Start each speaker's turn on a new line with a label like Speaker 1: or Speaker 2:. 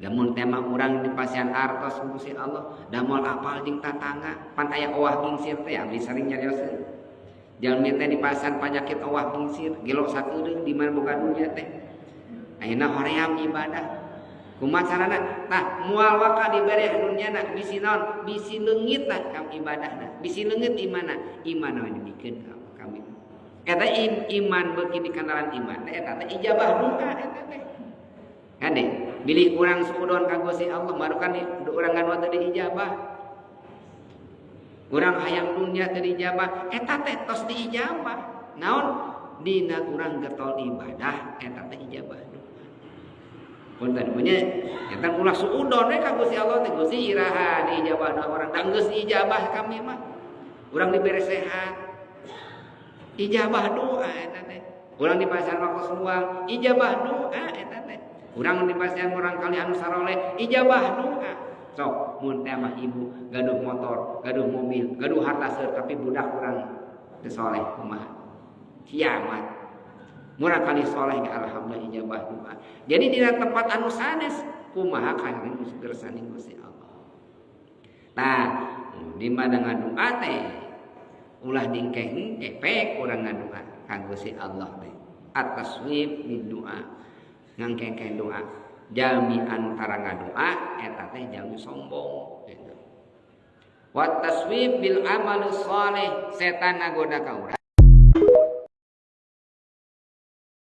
Speaker 1: Lamun tema urang di pasian artos Gusti Allah, da moal apal jeung tatangga, pan aya owah gingsir teh abdi sering nyarioseun. Jalmi teh di pasian panyakit owah gingsir, gelok sakeudeuh di mana boga dunya teh. Ayeuna hoream ibadah. Kumaha carana? Tah moal waka dibere dunyana bisi naon? Bisi leungit tah kam ibadahna. Bisi leungit imana? Iman we dibikeun kami. Eta iman beuki dikandaran iman teh eta teh ijabah doa eta teh. Kade bilih urang suudon ka Gusti Allah marukan urang nganu teh diijabah. Urang hayang dunya teh diijabah, eta teh tos diijabah. Naon? Dina urang getol ibadah eta teh ijabah. Punten punya eta ulah suudon we ka Gusti Allah teh Gusti iraha diijabahna urang da geus diijabah kami mah. Urang dibere sehat. Ijabah doa eta teh. Urang di pasar waktu luang, ijabah doa eta teh. Urang di pasar urang kali anu saroleh, ijabah doa. Sok mun teh mah ibu gaduh motor, gaduh mobil, gaduh harta seur tapi budak urang teu saleh kumaha? Kiamat. Murah kali soleh alhamdulillah ijabah doa. Jadi di tempat anu sanes kumaha kangen gersani Gusti Allah. Nah, di mana ngadoa teh ulah dingkeh epek urang ngadoa ka Gusti Allah teh. At-taswib di doa. Ngangkengkeun doa. Jalmi antara ngadoa eta teh jalmi sombong gitu. Wa taswib bil amal shalih setan ngagoda ka urang.